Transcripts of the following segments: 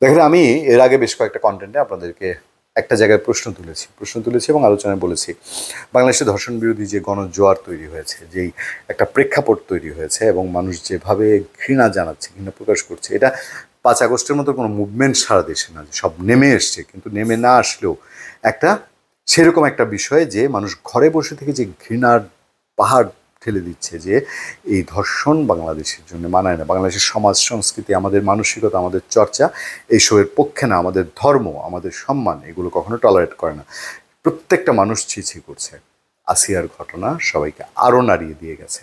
দেখেন, আমি এর আগে বেশ কয়েকটা কন্টেন্টে আপনাদেরকে একটা জায়গায় প্রশ্ন তুলেছি এবং আলোচনায় বলেছি বাংলাদেশে ধর্ষণ বিরোধী যে গণজোয়ার তৈরি হয়েছে, যেই একটা প্রেক্ষাপট তৈরি হয়েছে এবং মানুষ যেভাবে ঘৃণা জানাচ্ছে, ঘৃণা প্রকাশ করছে, এটা 5 আগস্টের মতো কোনো মুভমেন্ট সারা দেশে না, সব নেমে এসছে, কিন্তু নেমে না আসলেও একটা সেরকম একটা বিষয় যে মানুষ ঘরে বসে থেকে যে ঘৃণার পাহাড় ঠেলে দিচ্ছে যে এই ধর্ষণ বাংলাদেশের জন্য মানায় না, বাংলাদেশের সমাজ সংস্কৃতি, আমাদের মানসিকতা, আমাদের চর্চা এইসবের পক্ষে না, আমাদের ধর্ম, আমাদের সম্মান এগুলো কখনো টলারেট করে না। প্রত্যেকটা মানুষ ছি করছে। আসিয়ার ঘটনা সবাইকে আরও নাড়িয়ে দিয়ে গেছে।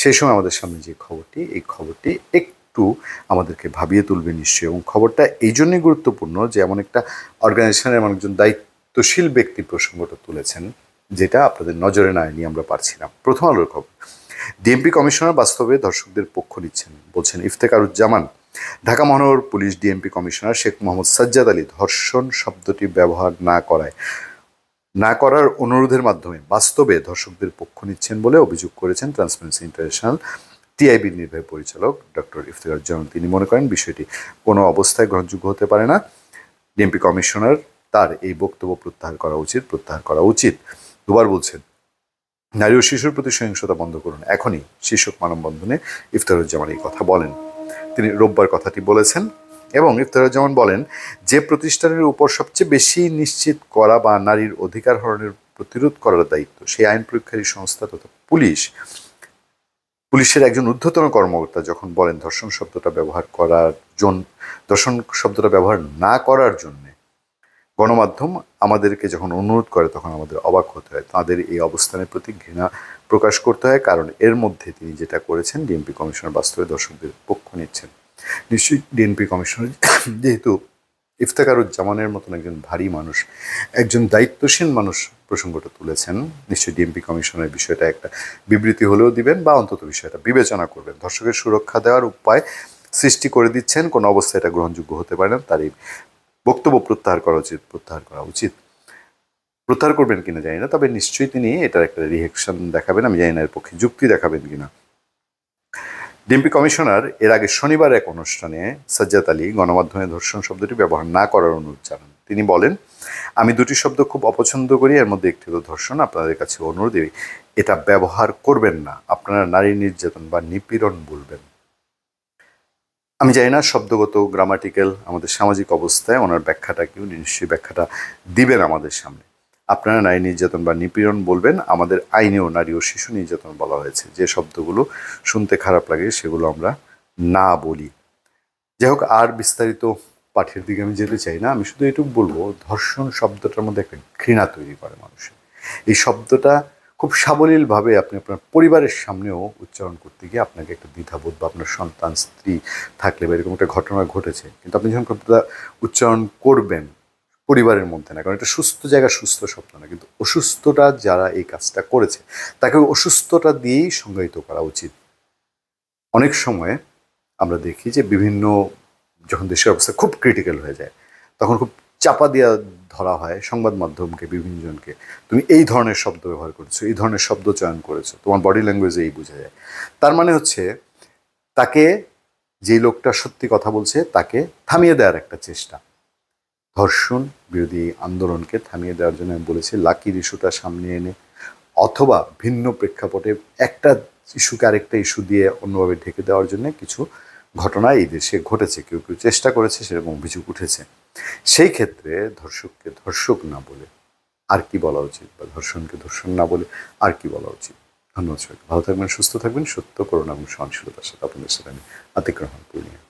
সেই সময় আমাদের সামনে যে খবরটি, এই খবরটি একটু আমাদেরকে ভাবিয়ে তুলবে নিশ্চয়ই, এবং খবরটা এই জন্যই গুরুত্বপূর্ণ যে এমন একটা অর্গানাইজেশনের এমন একজন দায়িত্বশীল ব্যক্তি প্রসঙ্গটা তুলেছেন যেটা আপনাদের নজরে না নিয়ে আমরা পারছি না। প্রথম আলোর খবর, ডিএমপি কমিশনার বাস্তবে দর্শকদের পক্ষ নিচ্ছেন, বলছেন ইফতেখারুজ্জামান। ঢাকা মহানগর police DMP commissioner Sheikh Mohammad Sajjad Ali ধর্ষণ শব্দটি ব্যবহার না করার অনুরোধের মাধ্যমে বাস্তবে ধর্ষকদের পক্ষ নিচ্ছেন বলে অভিযোগ করেছেন ট্রান্সপারেন্সি ইন্টারন্যাশনাল টিআইবির নির্বাহী পরিচালক ডক্টর ইফতেখারুজ্জামান। তিনি মনে করেন বিষয়টি কোনো অবস্থায় গ্রহণযোগ্য হতে পারে না। ডিএমপি কমিশনার তার এই বক্তব্য প্রত্যাহার করা উচিত। দুবার বলছেন নারী ও শিশুর প্রতি সহিংসতা বন্ধ করুন, এখনই শীর্ষক মানববন্ধনে ইফতেখারুজ্জামান এই কথা বলেন। তিনি রোববার কথাটি বলেছেন এবং ইফতেখারুজ্জামান বলেন, যে প্রতিষ্ঠানের উপর সবচেয়ে বেশি নিশ্চিত করা বা নারীর অধিকার হরণের প্রতিরোধ করার দায়িত্ব সেই আইন প্রয়োগকারী সংস্থা তথা পুলিশের একজন ঊর্ধ্বতন কর্মকর্তা যখন বলেন ধর্ষণ শব্দটা ব্যবহার না করার জন্য গণমাধ্যম আমাদেরকে যখন অনুরোধ করে তখন আমাদের অবাক হতে হয়, তাদের এই অবস্থানের প্রতি ঘৃণা প্রকাশ করতে হয়। কারণ এর মধ্যে তিনি যেটা করেছেন, ডিএমপি কমিশনার বাস্তবে দর্শকদের পক্ষ নিচ্ছেন। নিশ্চয়ই ডিএমপি কমিশনার যেহেতু ইফতেখারুজ্জামানের মতন একজন ভারী মানুষ, একজন দায়িত্বশীল মানুষ প্রসঙ্গটা তুলেছেন, নিশ্চয়ই ডিএমপি কমিশনের বিষয়টা একটা বিবৃতি হলেও দিবেন বা অন্তত বিষয়টা বিবেচনা করবেন। ধর্ষকের সুরক্ষা দেওয়ার উপায় সৃষ্টি করে দিচ্ছেন, কোনো অবস্থায় এটা গ্রহণযোগ্য হতে পারে না। তার এই বক্তব্য প্রত্যাহার করা উচিত। প্রত্যাহার করবেন কিনা জানি না, তবে নিশ্চয়ই তিনি এটার একটা রিয়াকশন দেখাবেন। আমি জানি না এর পক্ষে যুক্তি দেখাবেন কিনা। ডিএমপি কমিশনার এর আগে শনিবার এক অনুষ্ঠানে সাজ্জাদ আলী গণমাধ্যমে ধর্ষণ শব্দটি ব্যবহার না করার অনুরোধ জানান। তিনি বলেন, আমি দুটি শব্দ খুব অপছন্দ করি, এর মধ্যে একটি হলো ধর্ষণ। আপনাদের কাছে অনুরোধ, এটা ব্যবহার করবেন না। আপনারা নারী নির্যাতন বা নিপীড়ন বলবেন। আমি জানি না শব্দগত গ্রামাটিক্যাল আমাদের সামাজিক অবস্থায় ওনার ব্যাখ্যাটা কি, নিশ্চয়ই ব্যাখ্যাটা দিবেন আমাদের সামনে। আপনারা নারী নির্যাতন বা নিপীড়ন বলবেন। আমাদের আইনেও নারী ও শিশু নির্যাতন বলা হয়েছে। যে শব্দগুলো শুনতে খারাপ লাগে সেগুলো আমরা না বলি। যাই হোক, আর বিস্তারিত পাঠের দিকে আমি যেতে চাই না। আমি শুধু এটুকু বলবো, ধর্ষণ শব্দটার মধ্যে একটা ঘৃণা তৈরি করে মানুষের। এই শব্দটা খুব সাবলীলভাবে আপনি আপনার পরিবারের সামনেও উচ্চারণ করতে গিয়ে আপনাকে একটা দ্বিধাবোধ, বা আপনার সন্তান, স্ত্রী থাকলে বা এরকম একটা ঘটনা ঘটেছে, কিন্তু আপনি যখন শব্দটা উচ্চারণ করবেন পরিবারের মধ্যে না, কারণ এটা সুস্থ জায়গা, সুস্থ শব্দ না, কিন্তু অসুস্থতা যারা এই কাজটা করেছে তাকে অসুস্থতা দিয়েই সংজ্ঞায়িত করা উচিত। অনেক সময় আমরা দেখি যে বিভিন্ন যখন দেশের অবস্থা খুব ক্রিটিক্যাল হয়ে যায় তখন খুব চাপা দিয়া ধরা হয় সংবাদ মাধ্যমকে, বিভিন্নজনকে, তুমি এই ধরনের শব্দ ব্যবহার করেছো, এই ধরনের শব্দ চয়ন করেছো, তোমার বডি ল্যাঙ্গুয়েজে এই বোঝা যায়। তার মানে হচ্ছে তাকে, যেই লোকটা সত্যি কথা বলছে তাকে থামিয়ে দেওয়ার একটা চেষ্টা। ধর্ষণ বিরোধী আন্দোলনকে থামিয়ে দেওয়ার জন্য আমি বলেছি লাকির ইস্যুটা সামনে এনে অথবা ভিন্ন প্রেক্ষাপটে একটা ইস্যুকে আরেকটা ইস্যু দিয়ে অন্যভাবে ঢেকে দেওয়ার জন্য কিছু ঘটনা এই দেশে ঘটেছে। কেউ কেউ চেষ্টা করেছে, সেরকম অভিযোগ উঠেছে। সেই ক্ষেত্রে ধর্ষককে ধর্ষক না বলে আর কি বলা উচিত, বা ধর্ষণকে ধর্ষণ না বলে আর কি বলা উচিত? ধন্যবাদ সবাইকে। ভালো থাকবেন, সুস্থ থাকবেন। সত্য, করুণা এবং সহনশীলতার সাথে আপনাদের সাথে আমি আতিক রহমান পূর্ণিয়া।